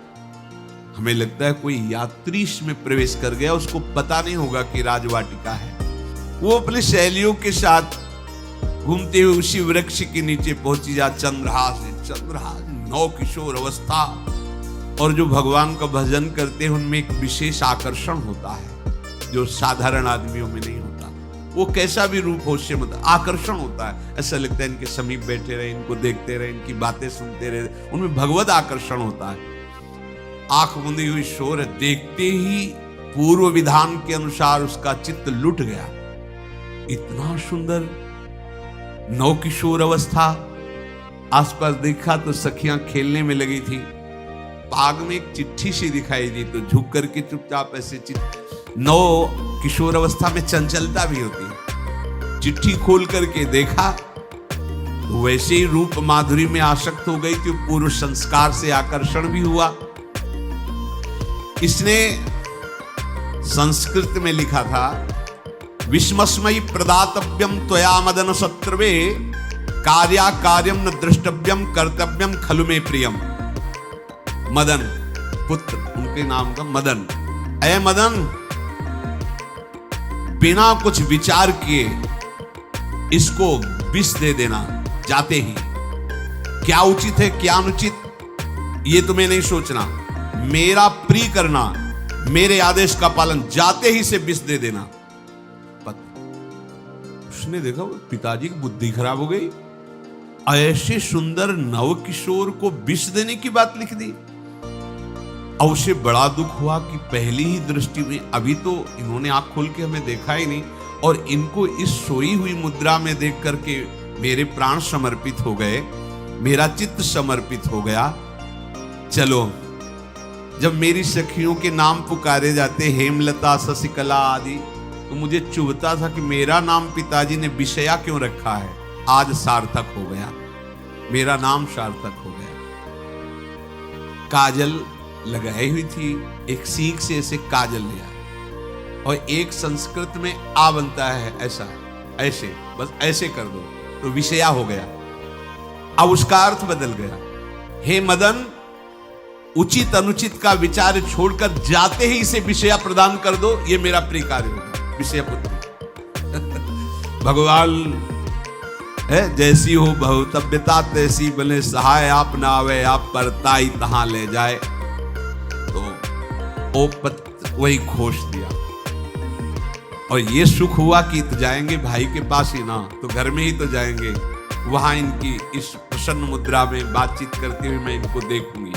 हमें लगता है कोई यात्री इसमें प्रवेश कर गया, उसको पता नहीं होगा कि राजवाटिका है। वो अपने सहेलियों के साथ घूमते हुए उसी वृक्ष के नीचे पहुंची। जा चंद्रहास नौ किशोर अवस्था, और जो भगवान का भजन करते हैं उनमें एक विशेष आकर्षण होता है जो साधारण आदमियों में नहीं होता। वो कैसा भी रूप हो उससे मतलब आकर्षण होता है, ऐसा लगता है इनके समीप बैठे रहे, इनको देखते रहे, इनकी बातें सुनते रहे, उनमें भगवत आकर्षण होता है। आंख मुंदी हुई शोर है, देखते ही पूर्व विधान के अनुसार उसका चित्त लुट गया। इतना सुंदर नौ किशोर अवस्था, आसपास देखा तो सखियां खेलने में लगी थी। पाग में एक चिट्ठी सी दिखाई दी तो झुक करके चुपचाप ऐसे नौ किशोर अवस्था में चंचलता भी होती है, चिट्ठी खोल करके देखा तो वैसे ही रूप माधुरी में आसक्त हो गई थी, पूर्व संस्कार से आकर्षण भी हुआ। इसने संस्कृत में लिखा था विस्मस्मयी प्रदातव्यम त्वया मदन शत्रुवे, कार्या कार्यम न द्रष्टव्यम कर्तव्यम खलु में प्रियम। मदन पुत्र, उनके नाम का मदन। ऐ मदन, बिना कुछ विचार किए इसको विष दे देना जाते ही। क्या उचित है क्या अनुचित ये तुम्हें नहीं सोचना, मेरा प्रिय करना, मेरे आदेश का पालन, जाते ही से विष दे देना। उसने देखा पिताजी की बुद्धि खराब हो गई, ऐसे सुंदर नव किशोर को विष देने की बात लिख दी। और उसे बड़ा दुख हुआ कि पहली ही दृष्टि में, अभी तो इन्होंने आंख खोल के हमें देखा ही नहीं, और इनको इस सोई हुई मुद्रा में देख करके मेरे प्राण समर्पित हो गए, मेरा चित्त समर्पित हो गया। चलो, जब मेरी सखियों के नाम पुकारे जाते, हेमलता शशिकला आदि, तो मुझे चुभता था कि मेरा नाम पिताजी ने विषया क्यों रखा है। आज सार्थक हो गया, मेरा नाम सार्थक हो गया। काजल लगाई हुई थी, एक सीख से ऐसे काजल लिया, और एक संस्कृत में आ बनता है ऐसा, ऐसे, बस ऐसे कर दो तो विषया हो गया। अब उसका अर्थ बदल गया। हे मदन, उचित अनुचित का विचार छोड़कर जाते ही इसे विषया प्रदान कर दो, ये मेरा प्रिय कार्य होगा। विषय पुत्र भगवान है, जैसी हो बहुतव्यता तैसी बने सहाय, आप ना आवे आप परताई तहां ले जाए। तो ओ पत्र वही घोष दिया, और ये सुख हुआ कि तो जाएंगे भाई के पास ही ना, तो घर में ही तो जाएंगे, वहां इनकी इस प्रसन्न मुद्रा में बातचीत करते हुए मैं इनको देखूंगी।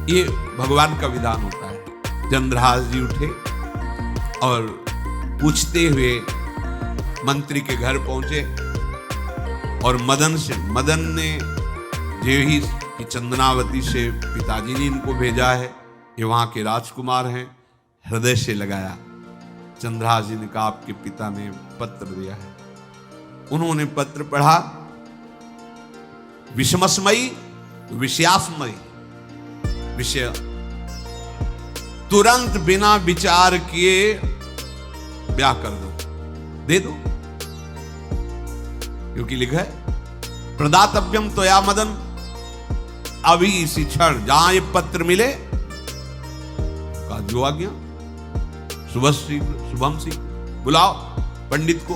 ये भगवान का विधान होता है। चंद्रहास जी उठे और पूछते हुए मंत्री के घर पहुंचे, और मदन ने जो ही कि चंदनावती से पिताजी ने इनको भेजा है, ये वहां के राजकुमार हैं, हृदय से लगाया। चंद्रहास जी ने कहा आपके पिता ने पत्र दिया है। उन्होंने पत्र पढ़ा, विषमस्मयी विषयास्मयी, विषय तुरंत बिना विचार किए ब्याह कर दो, दे दो, क्योंकि लिखा है प्रदातव्यम त्वया मदन, अभी इसी क्षण जहां ये पत्र मिले का जो आज्ञा, शुभम सी बुलाओ पंडित को।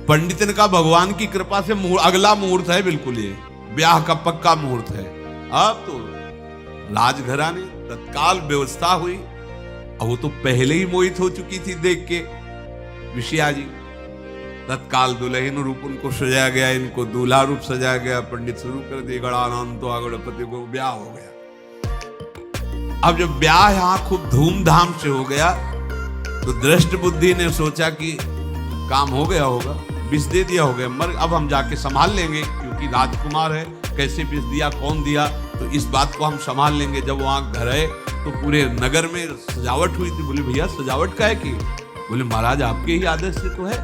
पंडित ने कहा भगवान की कृपा से अगला मुहूर्त है, बिल्कुल ये ब्याह का पक्का मुहूर्त है। अब तो राजघराने तत्काल व्यवस्था हुई, और वो तो पहले ही मोहित हो चुकी थी देख के विषया जी। तत्काल दुल्हन रूप उनको सजाया गया, इनको दूल्हा रूप सजाया गया, पंडित शुरू कर दिए, गणानंद तो गणपति को ब्याह हो गया। अब जब ब्याह यहां खूब धूमधाम से हो गया, तो दृष्ट बुद्धि ने सोचा कि काम हो गया होगा, विष दे दिया होगा, मर अब हम जाके संभाल लेंगे, क्योंकि राजकुमार है, कैसे विष दिया कौन दिया, तो इस बात को हम संभाल लेंगे। जब वहां घर है तो पूरे नगर में सजावट हुई थी। बोले भैया सजावट का है कि? बोले महाराज आपके ही आदेश से तो है,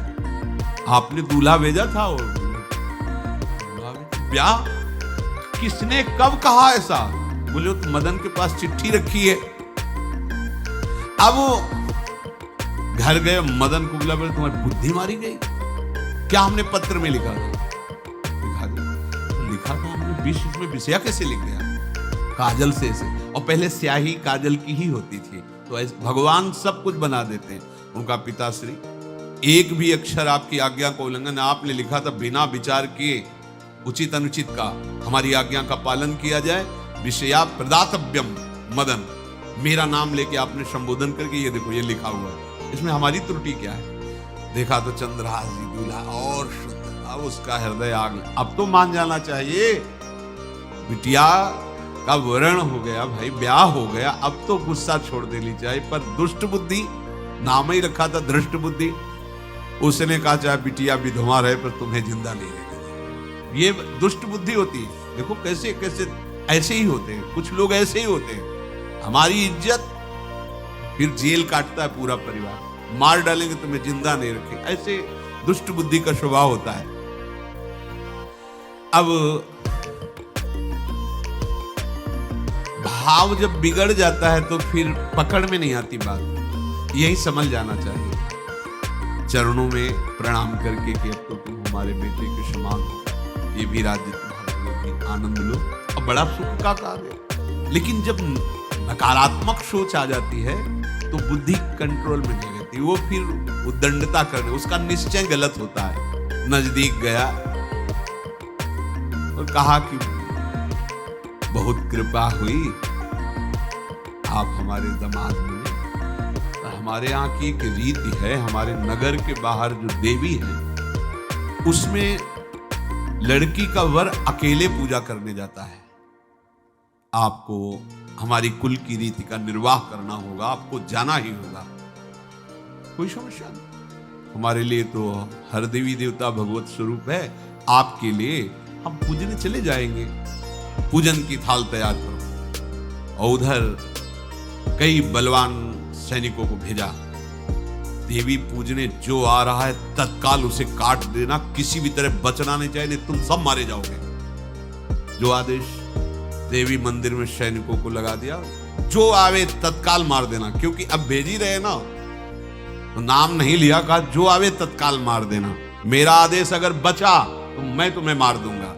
आपने दूल्हा भेजा था। और ब्याह किसने कब कहा ऐसा? बोले तो मदन के पास चिट्ठी रखी है। अब वो घर गए, मदन को बोला, बोले तुम्हारी बुद्धि मारी गई, क्या हमने पत्र में लिखा था? लिखा था हमने विष, इसमें विषया कैसे लिख गया? काजल से ऐसे, और पहले स्याही काजल की ही होती थी, तो ऐसे भगवान सब कुछ बना देते हैं। उनका पिताश्री एक भी अक्षर आपकी आज्ञा को उल्लंघन, आपने लिखा था बिना विचार किए उचित अनुचित का हमारी आज्ञा का पालन किया जाए। विषया प्रदातव्यम मदन, मेरा नाम लेके आपने संबोधन करके, ये देखो ये लिखा हुआ है, इसमें हमारी त्रुटि क्या है? देखा तो चंद्रहास जी दूल्हा और शुद्ध, अब उसका हृदय आग। अब तो मान जाना चाहिए, बिटिया का वरण हो गया भाई, ब्याह हो गया, अब तो गुस्सा छोड़ देनी चाहिए। पर दुष्ट बुद्धि, नाम ही रखा था दृष्ट बुद्धि, उसने कहा चाहे बिटिया विधवा रहे पर तुम्हें जिंदा नहीं रहेगी। ये दुष्ट बुद्धि होती है। देखो कैसे कैसे ऐसे ही होते हैं, कुछ लोग ऐसे ही होते हैं, हमारी इज्जत, फिर जेल काटता है पूरा परिवार, मार डालेंगे तुम्हें जिंदा नहीं रखेंगे, ऐसे दुष्ट बुद्धि का स्वभाव होता है। अब भाव जब बिगड़ जाता है तो फिर पकड़ में नहीं आती बात, यही समझ जाना चाहिए। चरणों में प्रणाम करके कि अब तो तुम हमारे बेटे के समान हो, ये भी राज्य तुम्हारा लो, भी आनंद लो। अब बड़ा सुख का कार्य है। लेकिन जब नकारात्मक सोच आ जाती है तो बुद्धि कंट्रोल में नहीं रहती, वो फिर उद्दंडता करने, उसका निश्चय गलत होता है। नजदीक गया और कहा कि बहुत कृपा हुई, आप हमारे दामाद मिले। हमारे यहाँ की एक रीति है, हमारे नगर के बाहर जो देवी है उसमें लड़की का वर अकेले पूजा करने जाता है। आपको हमारी कुल की रीति का निर्वाह करना होगा, आपको जाना ही होगा। कोई समस्या नहीं, हमारे लिए तो हर देवी देवता भगवत स्वरूप है, आपके लिए हम पूजने चले जाएंगे, पूजन की थाल तैयार करो। और उधर कई बलवान सैनिकों को भेजा, देवी पूजने जो आ रहा है तत्काल उसे काट देना, किसी भी तरह बचना नहीं चाहिए, नहीं तुम सब मारे जाओगे। जो आदेश देवी मंदिर में सैनिकों को लगा दिया, जो आवे तत्काल मार देना, क्योंकि अब भेज ही रहे ना, तो नाम नहीं लिया, कहा जो आवे तत्काल मार देना, मेरा आदेश अगर बचा तो मैं तुम्हें मार दूंगा।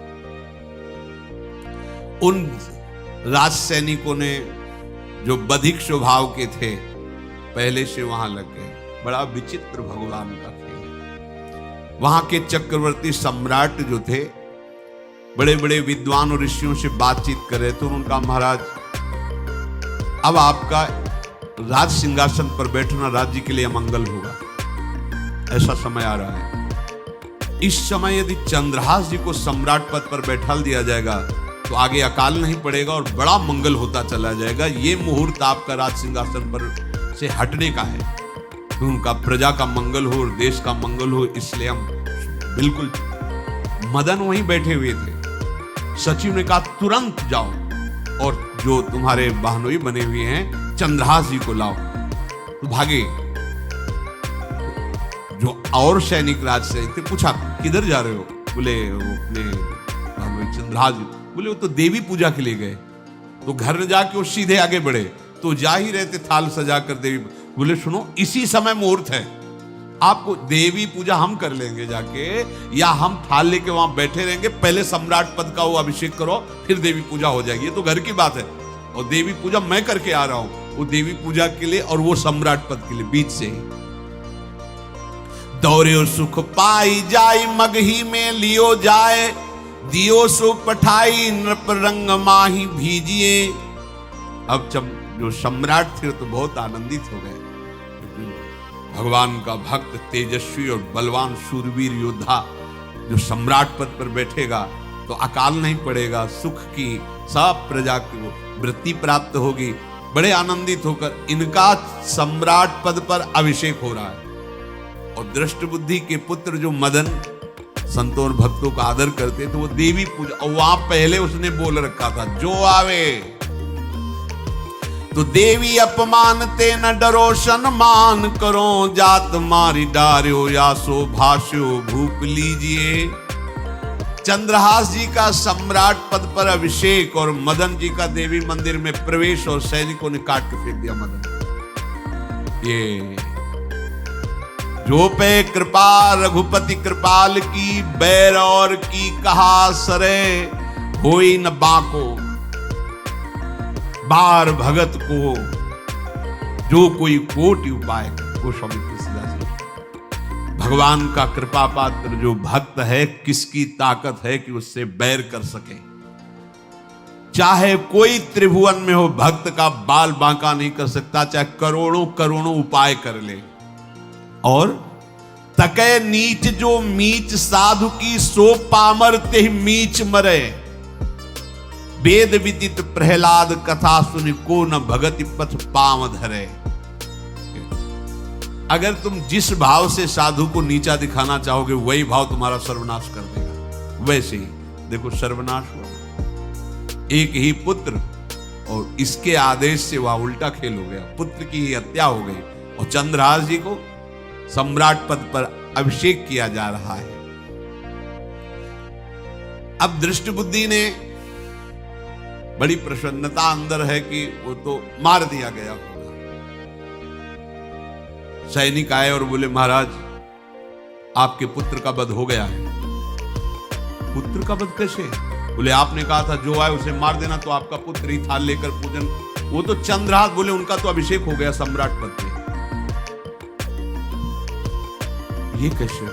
उन राज सैनिकों ने जो बधिक स्वभाव के थे पहले से वहां लग गए। बड़ा विचित्र भगवान का खेल। वहां के चक्रवर्ती सम्राट जो थे बड़े बड़े विद्वान और ऋषियों से बातचीत कर रहे थे। उनका महाराज अब आपका राज सिंहासन पर बैठना राज्य के लिए अमंगल होगा, ऐसा समय आ रहा है। इस समय यदि चंद्रहास जी को सम्राट पद पर बैठा दिया जाएगा तो आगे अकाल नहीं पड़ेगा और बड़ा मंगल होता चला जाएगा। ये मुहूर्त आपका राज सिंहासन पर से हटने का है, तो उनका प्रजा का मंगल हो और देश का मंगल हो, इसलिए हम बिल्कुल। मदन वहीं बैठे हुए थे। सचिव ने कहा तुरंत जाओ और जो तुम्हारे बहनोई बने हुए हैं चंद्रहास जी को लाओ। तो भागे। जो और सैनिक राज सैनिक थे पूछा किधर जा रहे हो? बोले वो अपने बहनोई चंद्रहास जी। बोले वो तो देवी पूजा के लिए गए। तो घर में जाके वो सीधे आगे बढ़े, तो जा ही रहे थे थाल सजा कर देवी। बोले सुनो इसी समय मुहूर्त है, आपको देवी पूजा हम कर लेंगे जाके, या हम थाल लेके वहां बैठे रहेंगे, पहले सम्राट पद का वो अभिषेक करो फिर देवी पूजा हो जाएगी। ये तो घर की बात है, और देवी पूजा मैं करके आ रहा हूं, वो देवी पूजा के लिए और वो सम्राट पद के लिए बीच से ही। दौड़े सुख पाई जाय मगही में लियो जाए, दियो सो पठाई नृप रंग माही भीजिए। अब जब जो सम्राट थे तो बहुत आनंदित हो गए, भगवान का भक्त तेजस्वी और बलवान शूरवीर योद्धा जो सम्राट पद पर बैठेगा तो अकाल नहीं पड़ेगा, सुख की सब प्रजा को वृत्ति प्राप्त होगी। बड़े आनंदित होकर इनका सम्राट पद पर अभिषेक हो रहा है। और दृष्ट बुद्धि के पुत्र जो मदन संतों और भक्तों का आदर करते तो वो देवी पूजा, और वहां पहले उसने बोल रखा था जो आवे तो देवी अपमान ते न डरो सम्मान करो, जात मारी डार्यो या सो भाष्यो भूप लीजिए। चंद्रहास जी का सम्राट पद पर अभिषेक और मदन जी का देवी मंदिर में प्रवेश, और सैनिकों ने काट के फेंक दिया मदन। ये जो पे कृपा रघुपति कृपाल की, बैर और की कहा सरे होई न बाको। बार भगत को जो कोई कोटि उपाय को स्वामी तुलसीदास जी। भगवान का कृपा पात्र जो भक्त है, किसकी ताकत है कि उससे बैर कर सके? चाहे कोई त्रिभुवन में हो, भक्त का बाल बांका नहीं कर सकता, चाहे करोड़ों करोड़ों उपाय कर ले। और तके नीच जो मीच साधु की, सो पामर ते मीच मरे। वेद विदित प्रहलाद कथा सुनि, को न भगति पथ पाम धरे। अगर तुम जिस भाव से साधु को नीचा दिखाना चाहोगे वही भाव तुम्हारा सर्वनाश कर देगा। वैसे ही देखो सर्वनाश हुआ, एक ही पुत्र और इसके आदेश से वह उल्टा खेल हो गया, पुत्र की ही हत्या हो गई और चंद्रहास जी को सम्राट पद पर अभिषेक किया जा रहा है। अब दृष्ट बुद्धि ने बड़ी प्रसन्नता अंदर है कि वो तो मार दिया गया होगा। सैनिक आए और बोले महाराज आपके पुत्र का वध हो गया है। पुत्र का वध कैसे? बोले आपने कहा था जो आए उसे मार देना, तो आपका पुत्र ही थाल लेकर पूजन, वो तो चंद्रहास, बोले उनका तो अभिषेक हो गया सम्राट पद पे। ये कैसे?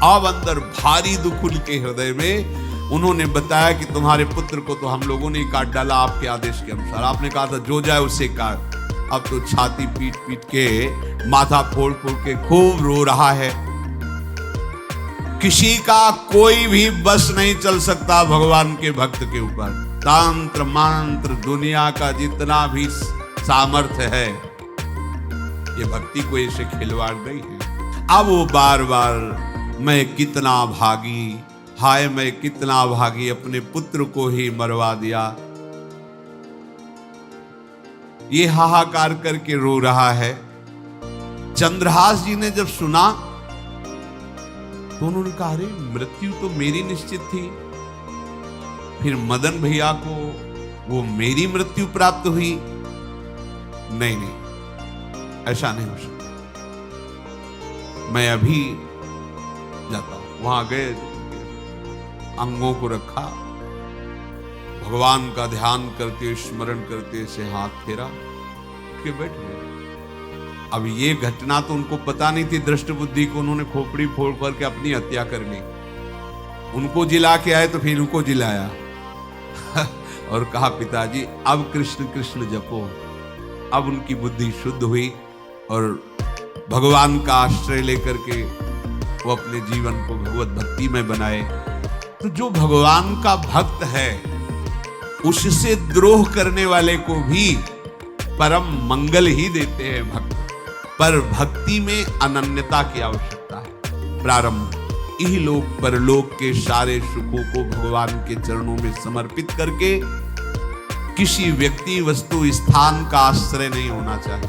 अब अंदर भारी दुख उनके हृदय में, उन्होंने बताया कि तुम्हारे पुत्र को तो हम लोगों ने काट डाला आपके आदेश के अनुसार, आपने कहा था जो जाए उसे काट। अब तो छाती पीट पीट के, माथा फोड़ फोड़ के खूब रो रहा है। किसी का कोई भी बस नहीं चल सकता भगवान के भक्त के ऊपर। तंत्र मंत्र दुनिया का जितना भी सामर्थ्य है, ये भक्ति को ऐसे खिलवाड़ नहीं है। अब वो बार बार मैं कितना भागी, हाय मैं कितना भागी, अपने पुत्र को ही मरवा दिया, ये हाहाकार करके रो रहा है। चंद्रहास जी ने जब सुना तो उन्होंने कहा अरे मृत्यु तो मेरी निश्चित थी, फिर मदन भैया को वो मेरी मृत्यु प्राप्त हुई। नहीं नहीं, ऐसा नहीं हो सकता, मैं अभी जाता हूं। वहां गए, अंगों को रखा, भगवान का ध्यान करते स्मरण करते से हाथ फेरा के बैठ गए। अब ये घटना तो उनको पता नहीं थी, दृष्ट बुद्धि को उन्होंने खोपड़ी फोड़ फोड़ के अपनी हत्या कर ली। उनको जिला के आए तो फिर उनको जिलाया और कहा पिताजी अब कृष्ण कृष्ण जपो। अब उनकी बुद्धि शुद्ध हुई और भगवान का आश्रय लेकर के वो अपने जीवन को भगवत भक्ति में बनाए। तो जो भगवान का भक्त है उससे द्रोह करने वाले को भी परम मंगल ही देते हैं भक्त। पर भक्ति में अनन्यता की आवश्यकता है। प्रारंभ इहलोक परलोक के सारे सुखों को भगवान के चरणों में समर्पित करके किसी व्यक्ति वस्तु स्थान का आश्रय नहीं होना चाहिए।